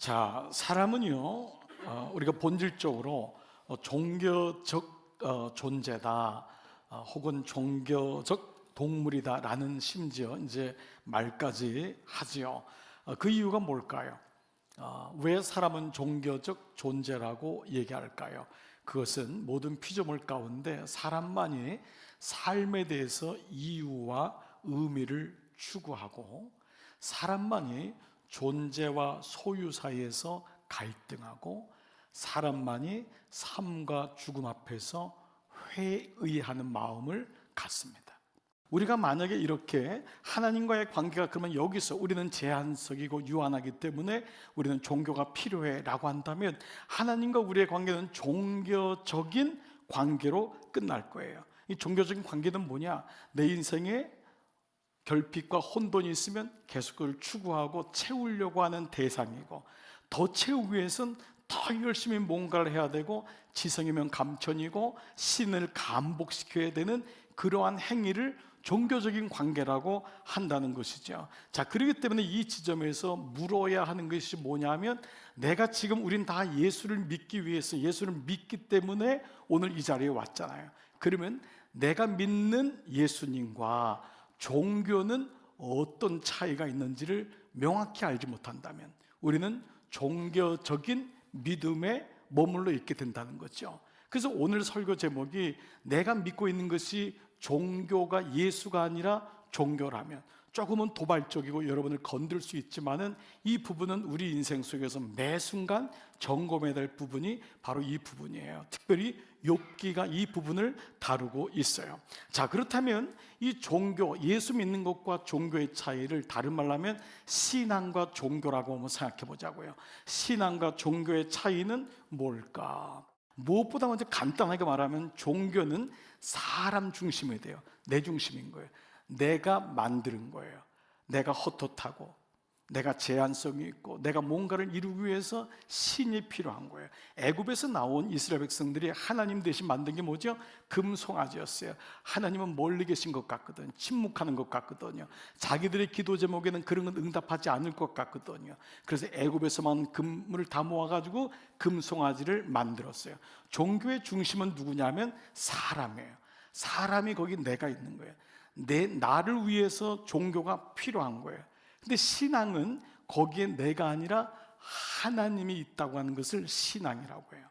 자, 사람은요, 우리가 본질적으로 종교적 존재다, 혹은 종교적 동물이다라는 심지어 이제 말까지 하지요. 그 이유가 뭘까요? 왜 사람은 종교적 존재라고 얘기할까요? 그것은 모든 피조물 가운데 사람만이 삶에 대해서 이유와 의미를 추구하고, 사람만이 존재와 소유 사이에서 갈등하고, 사람만이 삶과 죽음 앞에서 회의하는 마음을 갖습니다. 우리가 만약에 이렇게 하나님과의 관계가, 그러면 여기서 우리는 제한적이고 유한하기 때문에 우리는 종교가 필요해 라고 한다면, 하나님과 우리의 관계는 종교적인 관계로 끝날 거예요. 이 종교적인 관계는 뭐냐? 내 인생에 결핍과 혼돈이 있으면 계속 그걸 추구하고 채우려고 하는 대상이고, 더 채우기 위해서는 더 열심히 뭔가를 해야 되고, 지성이면 감천이고 신을 감복시켜야 되는 그러한 행위를 종교적인 관계라고 한다는 것이죠. 자, 그렇기 때문에 이 지점에서 물어야 하는 것이 뭐냐면, 내가 지금, 우린 다 예수를 믿기 위해서, 예수를 믿기 때문에 오늘 이 자리에 왔잖아요. 그러면 내가 믿는 예수님과 종교는 어떤 차이가 있는지를 명확히 알지 못한다면 우리는 종교적인 믿음에 머물러 있게 된다는 거죠. 그래서 오늘 설교 제목이, 내가 믿고 있는 것이 종교가 예수가 아니라 종교라면, 조금은 도발적이고 여러분을 건들 수 있지만은 이 부분은 우리 인생 속에서 매 순간 점검해야 될 부분이 바로 이 부분이에요. 특별히 욥기가 이 부분을 다루고 있어요. 자, 그렇다면 이 종교, 예수 믿는 것과 종교의 차이를 다른 말로 하면 신앙과 종교라고 한번 생각해 보자고요. 신앙과 종교의 차이는 뭘까? 무엇보다 먼저 간단하게 말하면, 종교는 사람 중심이 돼요. 내 중심인 거예요. 내가 만드는 거예요. 내가 헛헛하고, 내가 제한성이 있고, 내가 뭔가를 이루기 위해서 신이 필요한 거예요. 애굽에서 나온 이스라엘 백성들이 하나님 대신 만든 게 뭐죠? 금송아지였어요. 하나님은 멀리 계신 것 같거든요. 침묵하는 것 같거든요. 자기들의 기도 제목에는 그런 건 응답하지 않을 것 같거든요. 그래서 애굽에서만 금을 다 모아가지고 금송아지를 만들었어요. 종교의 중심은 누구냐면 사람이에요. 사람이 거기 내가 있는 거예요. 나를 위해서 종교가 필요한 거예요. 근데 신앙은 거기에 내가 아니라 하나님이 있다고 하는 것을 신앙이라고 해요.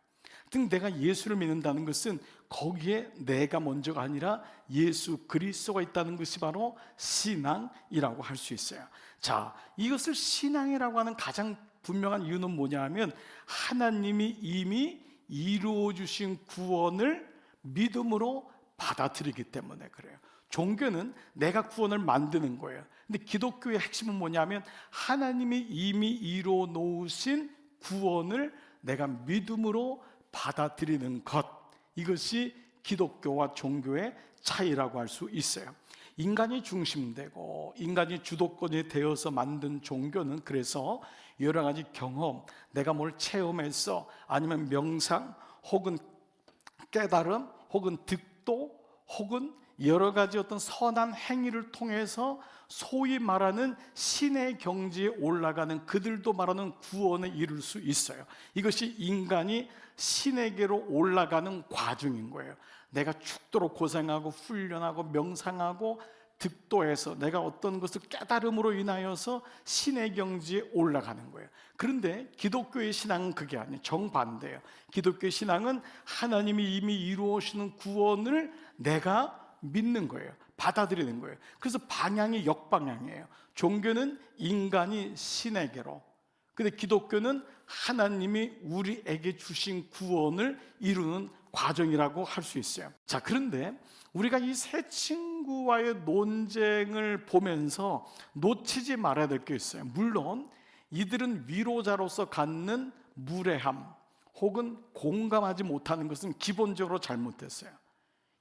즉, 내가 예수를 믿는다는 것은 거기에 내가 먼저가 아니라 예수 그리스도가 있다는 것이 바로 신앙이라고 할 수 있어요. 자, 이것을 신앙이라고 하는 가장 분명한 이유는 뭐냐 하면, 하나님이 이미 이루어 주신 구원을 믿음으로 받아들이기 때문에 그래요. 종교는 내가 구원을 만드는 거예요. 근데 기독교의 핵심은 뭐냐면, 하나님이 이미 이루어 놓으신 구원을 내가 믿음으로 받아들이는 것, 이것이 기독교와 종교의 차이라고 할 수 있어요. 인간이 중심되고 인간이 주도권이 되어서 만든 종교는, 그래서 여러 가지 경험, 내가 뭘 체험해서, 아니면 명상, 혹은 깨달음, 혹은 득도, 혹은 여러 가지 어떤 선한 행위를 통해서 소위 말하는 신의 경지에 올라가는, 그들도 말하는 구원을 이룰 수 있어요. 이것이 인간이 신에게로 올라가는 과정인 거예요. 내가 죽도록 고생하고 훈련하고 명상하고 득도해서 내가 어떤 것을 깨달음으로 인하여서 신의 경지에 올라가는 거예요. 그런데 기독교의 신앙은 그게 아니에요. 정반대예요. 기독교의 신앙은 하나님이 이미 이루어주시는 구원을 내가 믿는 거예요. 받아들이는 거예요. 그래서 방향이 역방향이에요. 종교는 인간이 신에게로, 근데 기독교는 하나님이 우리에게 주신 구원을 이루는 과정이라고 할 수 있어요. 자, 그런데 우리가 이 세 친구와의 논쟁을 보면서 놓치지 말아야 될 게 있어요. 물론 이들은 위로자로서 갖는 무례함 혹은 공감하지 못하는 것은 기본적으로 잘못됐어요.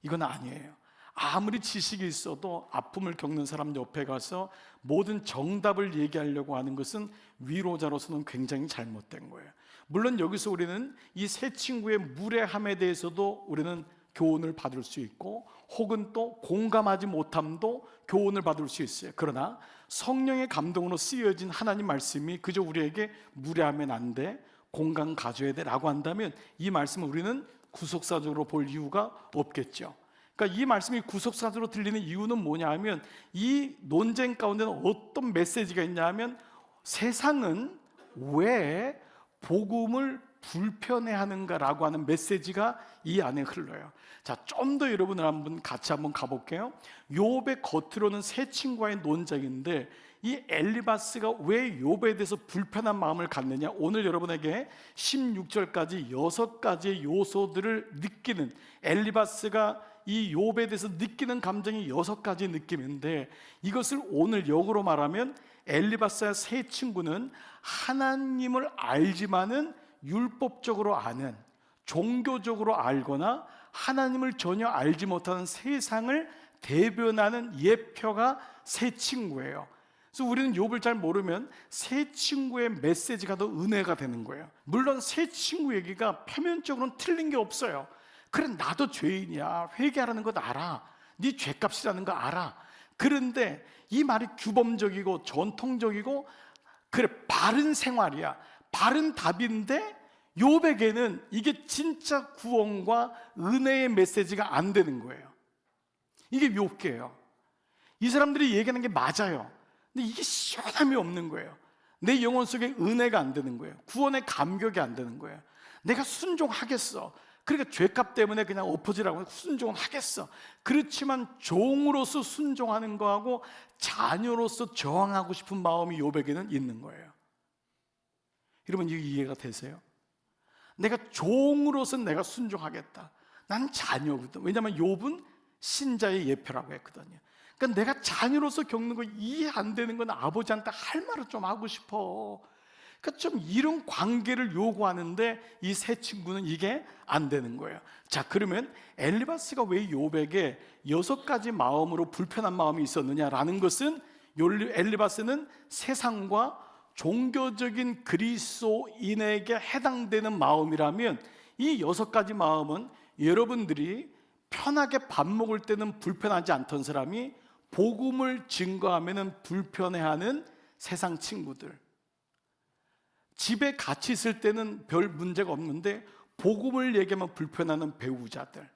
이건 아니에요. 아무리 지식이 있어도 아픔을 겪는 사람 옆에 가서 모든 정답을 얘기하려고 하는 것은 위로자로서는 굉장히 잘못된 거예요. 물론 여기서 우리는 이 세 친구의 무례함에 대해서도 우리는 교훈을 받을 수 있고, 혹은 또 공감하지 못함도 교훈을 받을 수 있어요. 그러나 성령의 감동으로 쓰여진 하나님 말씀이 그저 우리에게 무례하면 안 돼, 공간 가져야 돼 라고 한다면 이 말씀을 우리는 구속사적으로 볼 이유가 없겠죠. 그러니까 이 말씀이 구속사적으로 들리는 이유는 뭐냐 하면 이 논쟁 가운데는 어떤 메시지가 있냐 하면 세상은 왜 복음을 불편해하는가라고 하는 메시지가 이 안에 흘러요. 자, 좀 더 여러분을 같이 한번 가볼게요. 욥의 겉으로는 세 친구와의 논쟁인데 이 엘리바스가 왜 욥에 대해서 불편한 마음을 갖느냐, 오늘 여러분에게 16절까지 6가지의 요소들을 느끼는, 엘리바스가 이 욥에 대해서 느끼는 감정이 6가지 느낌인데, 이것을 오늘 역으로 말하면 엘리바스의 세 친구는 하나님을 알지만은 율법적으로 아는, 종교적으로 알거나 하나님을 전혀 알지 못하는 세상을 대변하는 예표가 세 친구예요. 그래서 우리는 욥을 잘 모르면 세 친구의 메시지가 더 은혜가 되는 거예요. 물론 세 친구 얘기가 표면적으로는 틀린 게 없어요. 그래, 나도 죄인이야, 회개하라는 것 알아, 네 죄값이라는 거 알아. 그런데 이 말이 규범적이고 전통적이고 그래 바른 생활이야, 바른 답인데 욥에게는 이게 진짜 구원과 은혜의 메시지가 안 되는 거예요. 이게 욥기예요. 이 사람들이 얘기하는 게 맞아요. 근데 이게 시원함이 없는 거예요. 내 영혼 속에 은혜가 안 되는 거예요. 구원의 감격이 안 되는 거예요. 내가 순종하겠어, 그러니까 죄값 때문에 그냥 엎어지라고 순종은 하겠어. 그렇지만 종으로서 순종하는 거하고 자녀로서 저항하고 싶은 마음이 욥에게는 있는 거예요. 여러분, 이게 이해가 되세요? 내가 종으로서 내가 순종하겠다, 난 자녀거든. 왜냐하면 욥은 신자의 예표라고 했거든요. 그러니까 내가 자녀로서 겪는 거 이해 안 되는 건 아버지한테 할 말을 좀 하고 싶어. 그러니까 좀 이런 관계를 요구하는데 이 세 친구는 이게 안 되는 거예요. 자, 그러면 엘리바스가 왜 욥에게 6가지 마음으로 불편한 마음이 있었느냐라는 것은, 엘리바스는 세상과 종교적인 그리스도인에게 해당되는 마음이라면 이 6가지 마음은 여러분들이 편하게 밥 먹을 때는 불편하지 않던 사람이 복음을 증거하면 불편해하는 세상 친구들, 집에 같이 있을 때는 별 문제가 없는데 복음을 얘기하면 불편하는 배우자들,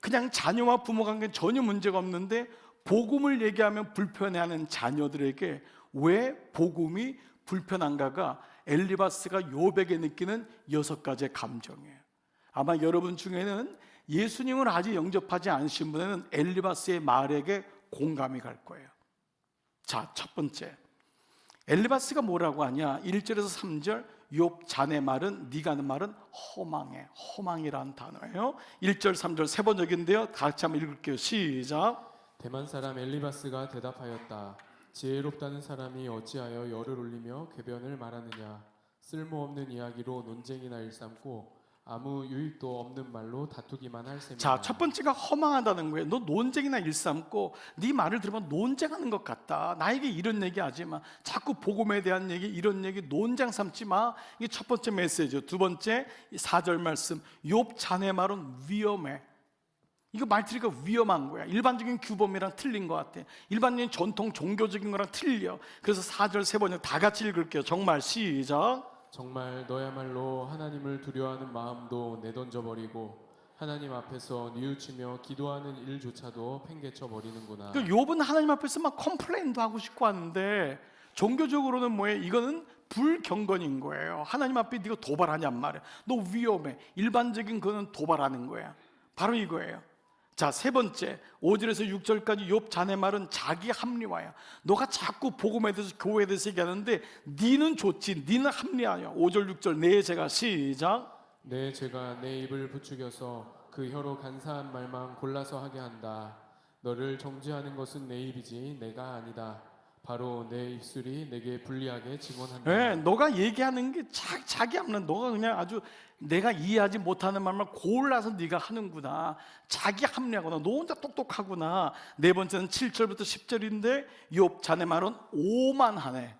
그냥 자녀와 부모 관계는 전혀 문제가 없는데 복음을 얘기하면 불편해하는 자녀들에게 왜 복음이 불편한가가 엘리바스가 욥에게 느끼는 6가지의 감정이에요. 아마 여러분 중에는 예수님을 아직 영접하지 않으신 분에는 엘리바스의 말에게 공감이 갈 거예요. 자, 첫 번째, 엘리바스가 뭐라고 하냐, 1절에서 3절, 욥 자네 말은, 네가 하는 말은 허망해. 허망이라는 단어예요. 1절 3절 세 번역인데요, 같이 한번 읽을게요. 시작. 대만 사람 엘리바스가 대답하였다. 지혜롭다는 사람이 어찌하여 열을 올리며 궤변을 말하느냐. 쓸모없는 이야기로 논쟁이나 일삼고 아무 유익도 없는 말로 다투기만 할 셈이다. 자, 첫 번째가 허망하다는 거예요. 너 논쟁이나 일삼고 네 말을 들으면 논쟁하는 것 같다. 나에게 이런 얘기 하지 마. 자꾸 복음에 대한 얘기, 이런 얘기 논쟁 삼지 마. 이게 첫 번째 메시지죠. 두 번째, 4절 말씀, 욥 자네 말은 위험해. 이거 말 들으니까 위험한 거야. 일반적인 규범이랑 틀린 것 같아. 일반적인 전통 종교적인 거랑 틀려. 그래서 4절 세 번역 다 같이 읽을게요. 정말 시작. 정말 너야말로 하나님을 두려워하는 마음도 내던져버리고 하나님 앞에서 뉘우치며 기도하는 일조차도 팽개쳐 버리는구나. 그 욥은 하나님 앞에서 막 컴플레인도 하고 싶고 하는데 종교적으로는 뭐예요? 이거는 불경건인 거예요. 하나님 앞에 네가 도발하냔 말이야. 너 위험해. 일반적인 거는 도발하는 거야. 바로 이거예요. 자, 세 번째, 5절에서 6절까지 욥 자네 말은 자기 합리화야. 너가 자꾸 복음에 대해서, 교회에 대해서 얘기하는데 니는 좋지, 니는 합리화야. 5절 6절 내 죄가, 시작. 내 죄가 내 입을 부추겨서 그 혀로 간사한 말만 골라서 하게 한다. 너를 정죄하는 것은 내 입이지 내가 아니다. 바로 내 입술이 내게 불리하게 증언한다. 네, 너가 얘기하는 게 자기 합리화. 너가 그냥 아주 내가 이해하지 못하는 말만 골라서 네가 하는구나. 자기 합리하구나. 너 혼자 똑똑하구나. 네 번째는 7절부터 10절인데 욥 자네 말은 오만하네.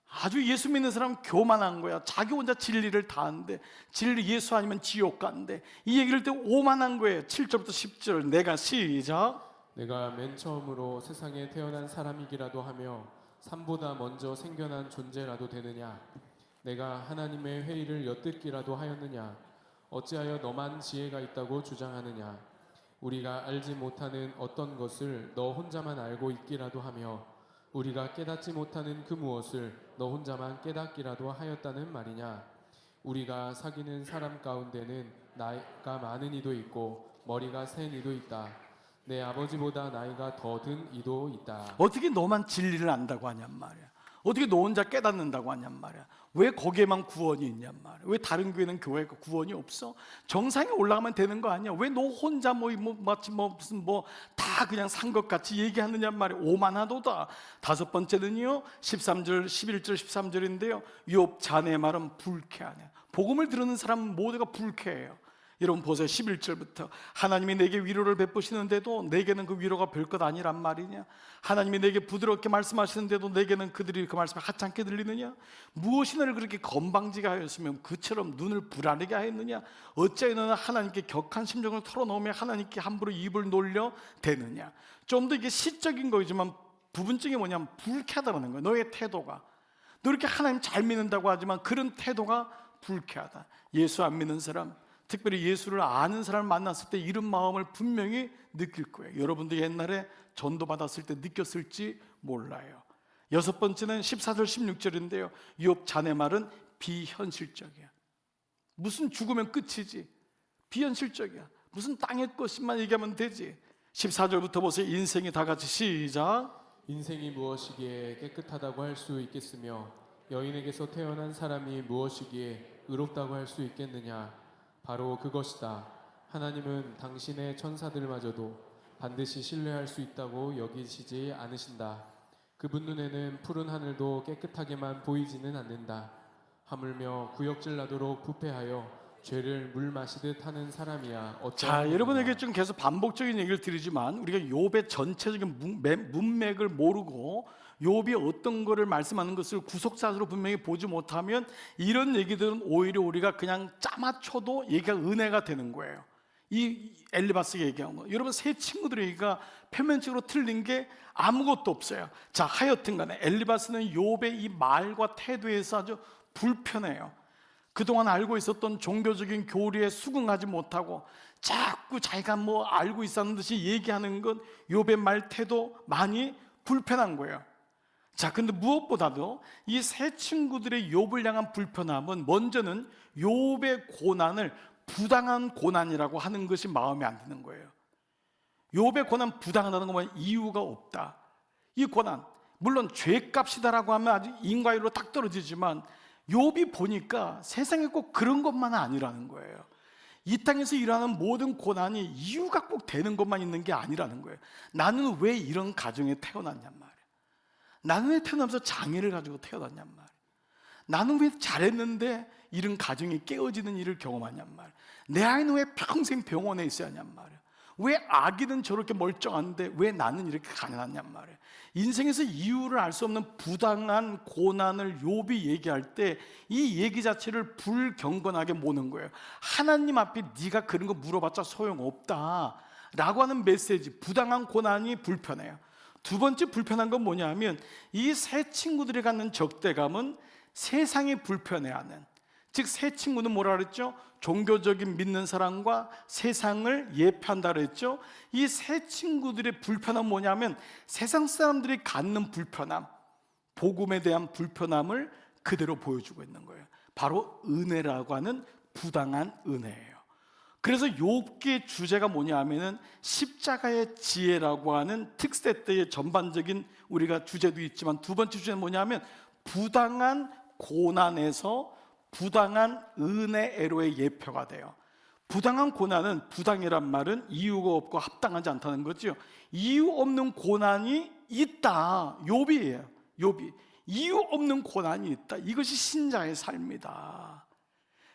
아주 예수 믿는 사람은 교만한 거야. 자기 혼자 진리를 다 하는데, 진리 예수 아니면 지옥 간대. 이 얘기를 때 오만한 거예요. 7절부터 10절 내가, 시작. 내가 맨 처음으로 세상에 태어난 사람이기라도 하며 삶보다 먼저 생겨난 존재라도 되느냐? 내가 하나님의 회의를 엿듣기라도 하였느냐? 어찌하여 너만 지혜가 있다고 주장하느냐? 우리가 알지 못하는 어떤 것을 너 혼자만 알고 있기라도 하며 우리가 깨닫지 못하는 그 무엇을 너 혼자만 깨닫기라도 하였다는 말이냐? 우리가 사귀는 사람 가운데는 나이가 많은 이도 있고 머리가 센 이도 있다. 내 아버지보다 나이가 더 든 이도 있다. 어떻게 너만 진리를 안다고 하냔 말이야. 어떻게 너 혼자 깨닫는다고 하냔 말이야. 왜 거기에만 구원이 있냔 말이야. 왜 다른 교회는 교회가 구원이 없어? 정상에 올라가면 되는 거 아니야? 왜 너 혼자 마치 무슨 다 그냥 산 것 같이 얘기하느냔 말이야. 오만하도다. 다섯 번째는요, 13절, 11절, 13절인데요. 욥 자네 말은 불쾌하네. 복음을 들은 사람 모두가 불쾌해요. 여러분 보세요. 11절부터 하나님이 내게 위로를 베푸시는데도 내게는 그 위로가 별것 아니란 말이냐? 하나님이 내게 부드럽게 말씀하시는데도 내게는 그들이 그 말씀을 하찮게 들리느냐? 무엇이 너를 그렇게 건방지게 하였으면 그처럼 눈을 불안하게 하였느냐? 어찌하여 너는 하나님께 격한 심정을 털어놓으며 하나님께 함부로 입을 놀려 대느냐? 좀 더 이게 시적인 거지만 부분적인 게 뭐냐면 불쾌하다는 거예요. 너의 태도가. 너 이렇게 하나님 잘 믿는다고 하지만 그런 태도가 불쾌하다. 예수 안 믿는 사람, 특별히 예수를 아는 사람을 만났을 때 이런 마음을 분명히 느낄 거예요. 여러분도 옛날에 전도 받았을 때 느꼈을지 몰라요. 여섯 번째는 14절 16절인데요. 욥 자네 말은 비현실적이야. 무슨 죽으면 끝이지. 비현실적이야. 무슨 땅의 것만 얘기하면 되지. 14절부터 보세요. 인생이 다 같이 시작. 인생이 무엇이기에 깨끗하다고 할 수 있겠으며 여인에게서 태어난 사람이 무엇이기에 의롭다고 할 수 있겠느냐? 바로 그것이다. 하나님은 당신의 천사들마저도 반드시 신뢰할 수 있다고 여기시지 않으신다. 그분 눈에는 푸른 하늘도 깨끗하게만 보이지는 않는다. 하물며 구역질 나도록 부패하여 죄를 물 마시듯 하는 사람이야. 자, 여러분에게 좀 계속 반복적인 얘기를 드리지만 우리가 욥의 전체적인 문맥을 모르고 욥이 어떤 거를 말씀하는 것을 구속사적으로 분명히 보지 못하면 이런 얘기들은 오히려 우리가 그냥 짜맞춰도 얘기가 은혜가 되는 거예요. 이 엘리바스가 얘기한 거. 여러분 세 친구들의 얘기가 표면적으로 틀린 게 아무것도 없어요. 자, 하여튼 간에 엘리바스는 욥의 이 말과 태도에서 아주 불편해요. 그동안 알고 있었던 종교적인 교리에 수긍하지 못하고 자꾸 자기가 알고 있었는 듯이 얘기하는 건 욥의 말 태도 많이 불편한 거예요. 자, 근데 무엇보다도 이 세 친구들의 욥을 향한 불편함은 먼저는 욥의 고난을 부당한 고난이라고 하는 것이 마음에 안 드는 거예요. 욥의 고난 부당하다는 것만 이유가 없다. 이 고난 물론 죄값이다라고 하면 아주 인과율로 딱 떨어지지만 욥이 보니까 세상에 꼭 그런 것만은 아니라는 거예요. 이 땅에서 일어나는 모든 고난이 이유가 꼭 되는 것만 있는 게 아니라는 거예요. 나는 왜 이런 가정에 태어났냔 말이에요. 나는 왜 태어나면서 장애를 가지고 태어났냔 말이에요. 나는 왜 잘했는데 이런 가정이 깨어지는 일을 경험하냔 말이에요. 내 아이는 왜 평생 병원에 있어야 하냔 말이에요. 왜 아기는 저렇게 멀쩡한데 왜 나는 이렇게 가난하냔 말이에요. 인생에서 이유를 알 수 없는 부당한 고난을 욥이 얘기할 때 이 얘기 자체를 불경건하게 모는 거예요. 하나님 앞에 네가 그런 거 물어봤자 소용없다 라고 하는 메시지. 부당한 고난이 불편해요. 두 번째 불편한 건 뭐냐면 이 세 친구들이 갖는 적대감은 세상이 불편해하는, 즉 세 친구는 뭐라 그랬죠? 종교적인 믿는 사람과 세상을 예표한다 그랬죠. 이 세 친구들의 불편함은 뭐냐면 세상 사람들이 갖는 불편함, 복음에 대한 불편함을 그대로 보여주고 있는 거예요. 바로 은혜라고 하는 부당한 은혜예요. 그래서 욥기의 주제가 뭐냐 하면은 십자가의 지혜라고 하는 특세 때의 전반적인 우리가 주제도 있지만 두 번째 주제는 뭐냐 하면 부당한 고난에서 부당한 은혜애로의 예표가 돼요. 부당한 고난은, 부당이란 말은 이유가 없고 합당하지 않다는 거죠. 이유 없는 고난이 있다. 욥이에요. 욥이 이유 없는 고난이 있다. 이것이 신자의 삶이다.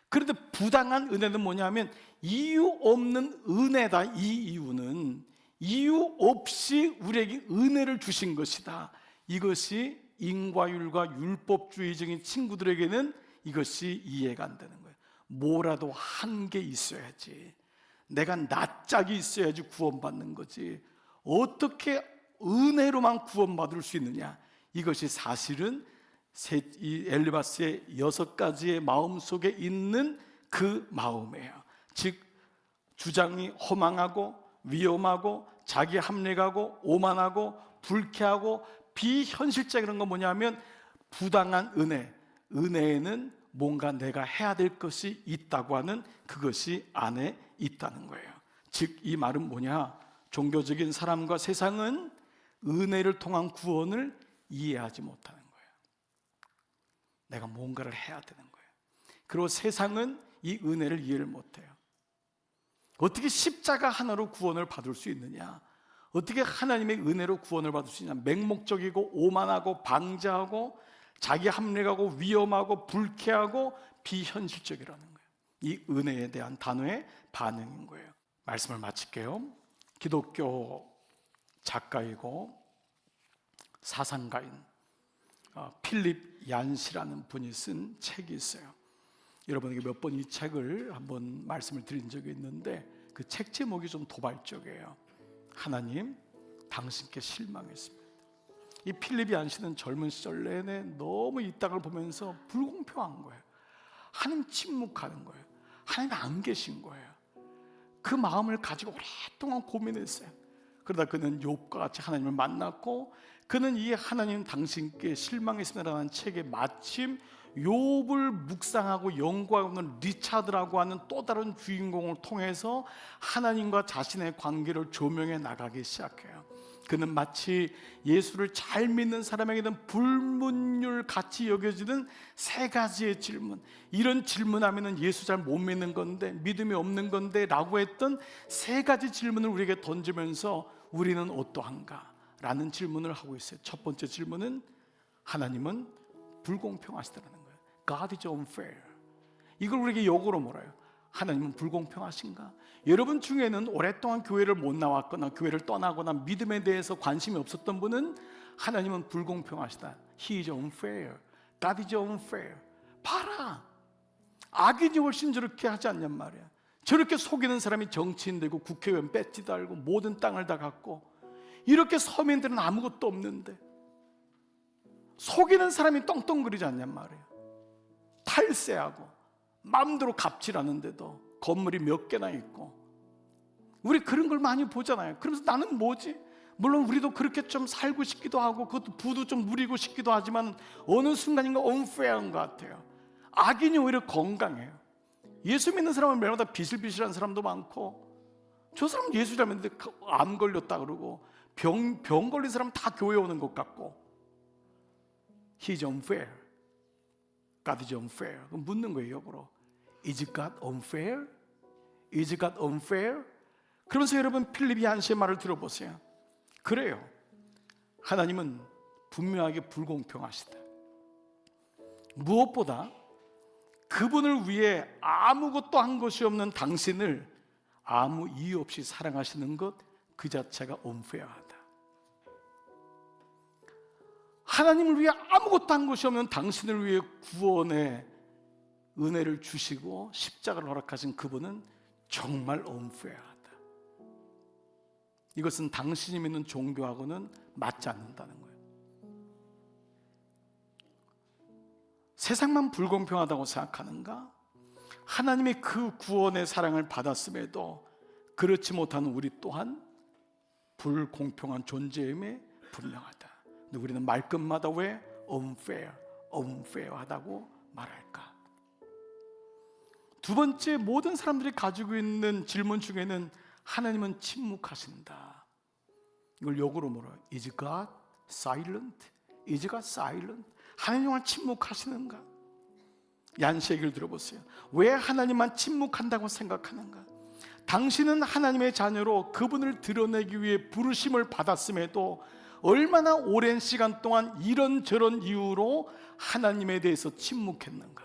그런데 부당한 은혜는 뭐냐면 이유 없는 은혜다. 이 이유는 이유 없이 우리에게 은혜를 주신 것이다. 이것이 인과율과 율법주의적인 친구들에게는 이것이 이해가 안 되는 거예요. 뭐라도 한 게 있어야지, 내가 낯짝이 있어야지 구원받는 거지. 어떻게 은혜로만 구원받을 수 있느냐? 이것이 사실은 이 엘리바스의 6가지의 마음 속에 있는 그 마음이에요. 즉 주장이 허망하고 위험하고 자기 합리하고 오만하고 불쾌하고 비현실적인 건 뭐냐면 부당한 은혜에는 뭔가 내가 해야 될 것이 있다고 하는 그것이 안에 있다는 거예요. 즉 이 말은 뭐냐? 종교적인 사람과 세상은 은혜를 통한 구원을 이해하지 못하는 거예요. 내가 뭔가를 해야 되는 거예요. 그리고 세상은 이 은혜를 이해를 못해요. 어떻게 십자가 하나로 구원을 받을 수 있느냐? 어떻게 하나님의 은혜로 구원을 받을 수 있냐? 맹목적이고 오만하고 방자하고 자기 합리하고 위험하고 불쾌하고 비현실적이라는 거예요. 이 은혜에 대한 단어의 반응인 거예요. 말씀을 마칠게요. 기독교 작가이고 사상가인 필립 얀시라는 분이 쓴 책이 있어요. 여러분에게 몇 번 이 책을 한번 말씀을 드린 적이 있는데 그 책 제목이 좀 도발적이에요. 하나님, 당신께 실망했습니다. 이 필립 얀시는 젊은 시절 내내 너무 이 땅을 보면서 불공평한 거예요. 하나님 침묵하는 거예요. 하나님 안 계신 거예요. 그 마음을 가지고 오랫동안 고민했어요. 그러다 그는 욥과 같이 하나님을 만났고 그는 이 하나님 당신께 실망했습니다라는 책에 마침 욥을 묵상하고 연구하는 리차드라고 하는 또 다른 주인공을 통해서 하나님과 자신의 관계를 조명해 나가기 시작해요. 그는 마치 예수를 잘 믿는 사람에게는 불문율 같이 여겨지는 3가지의 질문, 이런 질문하면 예수 잘 못 믿는 건데, 믿음이 없는 건데 라고 했던 3가지 질문을 우리에게 던지면서 우리는 어떠한가? 라는 질문을 하고 있어요. 첫 번째 질문은 하나님은 불공평하시다는 거예요. God is unfair. 이걸 우리에게 역으로 물어요. 하나님은 불공평하신가? 여러분 중에는 오랫동안 교회를 못 나왔거나 교회를 떠나거나 믿음에 대해서 관심이 없었던 분은 하나님은 불공평하시다. He is unfair. God is unfair. 봐라, 악인이 훨씬 저렇게 하지 않냔 말이야. 저렇게 속이는 사람이 정치인 되고 국회의원 배지 달고 모든 땅을 다 갖고, 이렇게 서민들은 아무것도 없는데 속이는 사람이 떵떵거리지 않냔 말이야. 탈세하고 마음대로 갑질하는데도 건물이 몇 개나 있고, 우리 그런 걸 많이 보잖아요. 그러면서 나는 뭐지? 물론 우리도 그렇게 좀 살고 싶기도 하고 그것도 부도 좀 누리고 싶기도 하지만 어느 순간인가 unfair한 것 같아요. 악인이 오히려 건강해요. 예수 믿는 사람은 매일마다 비실비실한 사람도 많고, 저 사람 예수 잘 믿는데 암 걸렸다 그러고 병 걸린 사람 다 교회 오는 것 같고. He is unfair. God is unfair. 그럼 묻는 거예요, 역으로. Is God unfair? Is God unfair? 그러면서 여러분 필립 얀시의 말을 들어보세요. 그래요. 하나님은 분명하게 불공평하시다. 무엇보다 그분을 위해 아무것도 한 것이 없는 당신을 아무 이유 없이 사랑하시는 것 그 자체가 unfair하다. 하나님을 위해 아무것도 한 것이 없는 당신을 위해 구원의 은혜를 주시고 십자가를 허락하신 그분은 정말 unfair하다. 이것은 당신이 믿는 종교하고는 맞지 않는다는 거예요. 세상만 불공평하다고 생각하는가? 하나님의 그 구원의 사랑을 받았음에도 그렇지 못하는 우리 또한 불공평한 존재임에 분명하다. 근데 우리는 말끝마다 왜 unfair하다고 말할까? 두 번째, 모든 사람들이 가지고 있는 질문 중에는 하나님은 침묵하신다. 이걸 역으로 물어요. Is God silent? Is God silent? 하나님 정말 침묵하시는가? 얀시 얘기를 들어보세요. 왜 하나님만 침묵한다고 생각하는가? 당신은 하나님의 자녀로 그분을 드러내기 위해 부르심을 받았음에도 얼마나 오랜 시간 동안 이런저런 이유로 하나님에 대해서 침묵했는가?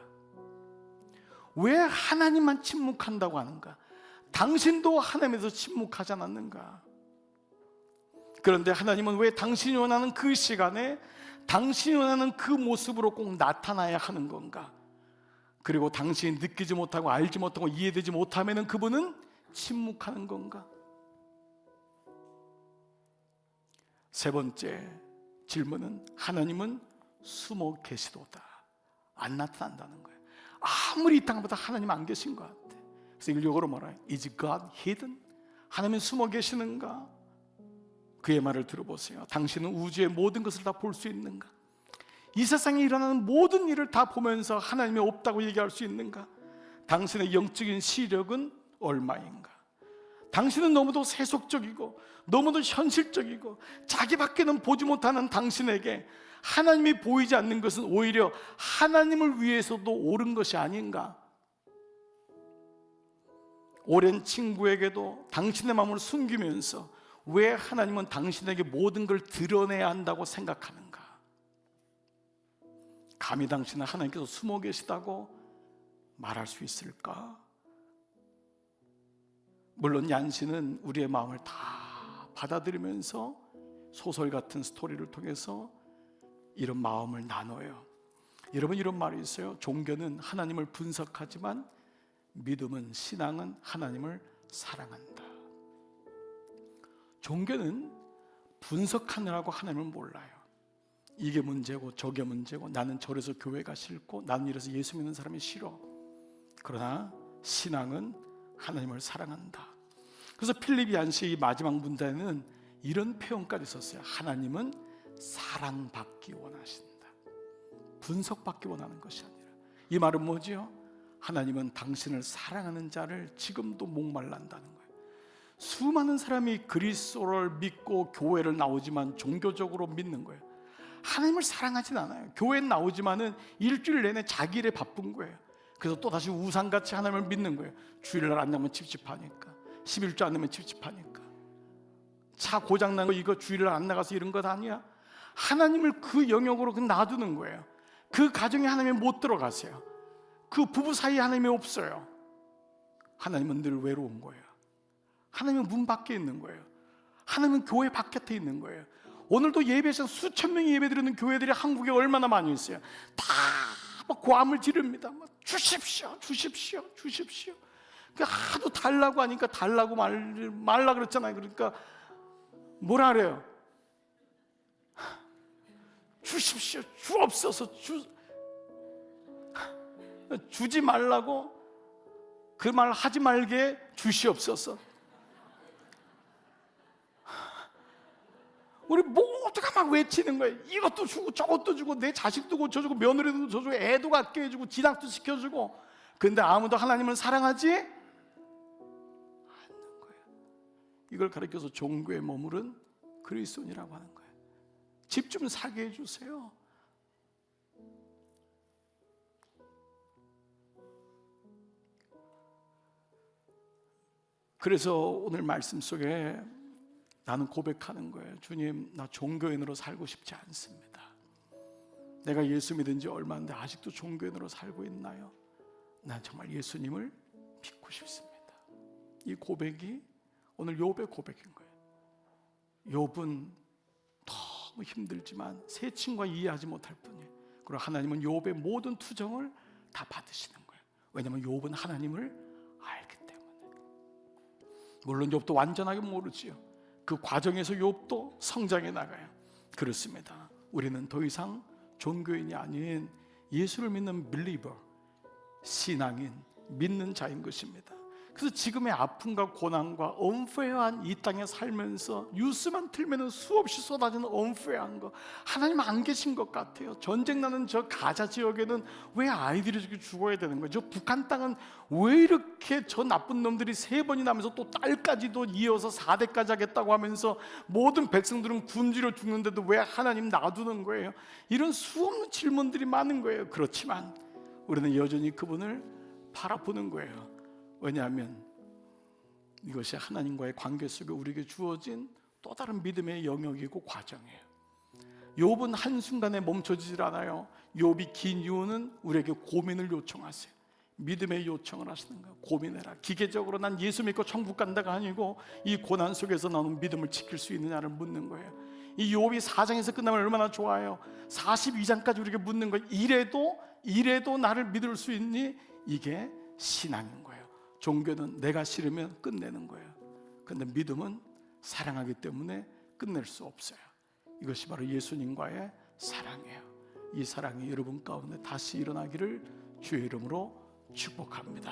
왜 하나님만 침묵한다고 하는가? 당신도 하나님에서 침묵하지 않았는가? 그런데 하나님은 왜 당신이 원하는 그 시간에 당신이 원하는 그 모습으로 꼭 나타나야 하는 건가? 그리고 당신이 느끼지 못하고 알지 못하고 이해되지 못하면 그분은 침묵하는 건가? 세 번째 질문은 하나님은 숨어 계시도다. 안 나타난다는 거예요. 아무리 이 땅보다 하나님 안 계신 것 같아. 그래서 이걸 영어로 뭐라 해요? Is God hidden? 하나님은 숨어 계시는가? 그의 말을 들어보세요. 당신은 우주의 모든 것을 다 볼 수 있는가? 이 세상에 일어나는 모든 일을 다 보면서 하나님이 없다고 얘기할 수 있는가? 당신의 영적인 시력은 얼마인가? 당신은 너무도 세속적이고 너무도 현실적이고 자기밖에는 보지 못하는 당신에게 하나님이 보이지 않는 것은 오히려 하나님을 위해서도 옳은 것이 아닌가? 오랜 친구에게도 당신의 마음을 숨기면서 왜 하나님은 당신에게 모든 걸 드러내야 한다고 생각하는가? 감히 당신은 하나님께서 숨어 계시다고 말할 수 있을까? 물론 얀시는 우리의 마음을 다 받아들이면서 소설 같은 스토리를 통해서 이런 마음을 나눠요. 여러분, 이런 말이 있어요. 종교는 하나님을 분석하지만 믿음은, 신앙은 하나님을 사랑한다. 종교는 분석하느라고 하나님을 몰라요. 이게 문제고 저게 문제고, 나는 저래서 교회가 싫고 나는 이래서 예수 믿는 사람이 싫어. 그러나 신앙은 하나님을 사랑한다. 그래서 필립 얀시의 마지막 문단에는 이런 표현까지 썼어요. 하나님은 사랑받기 원하신다. 분석받기 원하는 것이 아니라. 이 말은 뭐지요? 하나님은 당신을 사랑하는 자를 지금도 목말란다는 거예요. 수많은 사람이 그리스도를 믿고 교회를 나오지만 종교적으로 믿는 거예요. 하나님을 사랑하진 않아요. 교회에 나오지만은 일주일 내내 자기 일에 바쁜 거예요. 그래서 또다시 우상같이 하나님을 믿는 거예요. 주일날 안 나면 찝찝하니까, 11조 안 나면 찝찝하니까, 차 고장난 거 이거 주일날 안 나가서 이런 것 아니야? 하나님을 그 영역으로 놔두는 거예요. 그 가정에 하나님이 못 들어가세요. 그 부부 사이에 하나님이 없어요. 하나님은 늘 외로운 거예요. 하나님은 문 밖에 있는 거예요. 하나님은 교회 바깥에 있는 거예요. 오늘도 예배에서 수천 명이 예배드리는 교회들이 한국에 얼마나 많이 있어요. 다 막 고함을 지릅니다. 막 주십시오, 주십시오, 주십시오. 하도 달라고 하니까 달라고 말라 그랬잖아요. 그러니까 뭐라 그래요? 주십시오, 주옵소서. 주지 말라고 그 말 하지 말게 주시옵소서. 우리 모두가 막 외치는 거예요. 이것도 주고 저것도 주고 내 자식도 고쳐주고 며느리도 고쳐주고 애도 갖게 해주고 진학도 시켜주고. 근데 아무도 하나님을 사랑하지 않는 거예요. 이걸 가르쳐서 종교에 머무른 그리스도인이라고 하는 거예요. 집 좀 사게 해주세요. 그래서 오늘 말씀 속에 나는 고백하는 거예요. 주님, 나 종교인으로 살고 싶지 않습니다. 내가 예수 믿은 지 얼마인데 아직도 종교인으로 살고 있나요? 난 정말 예수님을 믿고 싶습니다. 이 고백이 오늘 욥의 고백인 거예요. 욥은 너무 힘들지만 세 친구가 이해하지 못할 뿐이에요. 그리고 하나님은 욥의 모든 투정을 다 받으시는 거예요. 왜냐하면 욥은 하나님을 알기 때문에. 물론 욥도 완전하게 모르지요. 그 과정에서 욥도 성장해 나가요. 그렇습니다. 우리는 더 이상 종교인이 아닌 예수를 믿는 believer, 신앙인, 믿는 자인 것입니다. 그래서 지금의 아픔과 고난과 unfair한 이 땅에 살면서 뉴스만 틀면 수없이 쏟아지는 unfair한 거, 하나님 안 계신 것 같아요. 전쟁 나는 저 가자 지역에는 왜 아이들이 저렇게 죽어야 되는 거죠? 북한 땅은 왜 이렇게 저 나쁜 놈들이 3번이 나면서 또 딸까지도 이어서 4대까지 하겠다고 하면서 모든 백성들은 굶주려 죽는데도 왜 하나님 놔두는 거예요? 이런 수없는 질문들이 많은 거예요. 그렇지만 우리는 여전히 그분을 바라보는 거예요. 왜냐하면 이것이 하나님과의 관계 속에 우리에게 주어진 또 다른 믿음의 영역이고 과정이에요. 욥은 한순간에 멈춰지질 않아요. 욥이 긴 이유는 우리에게 고민을 요청하세요. 믿음의 요청을 하시는 거예요. 고민해라. 기계적으로 난 예수 믿고 천국 간다가 아니고 이 고난 속에서 나는 믿음을 지킬 수 있느냐를 묻는 거예요. 이 욥이 4장에서 끝나면 얼마나 좋아요. 42장까지 우리에게 묻는 거예요. 이래도 나를 믿을 수 있니? 이게 신앙인 거예요. 종교는 내가 싫으면 끝내는 거예요. 그런데 믿음은 사랑하기 때문에 끝낼 수 없어요. 이것이 바로 예수님과의 사랑이에요. 이 사랑이 여러분 가운데 다시 일어나기를 주의 이름으로 축복합니다.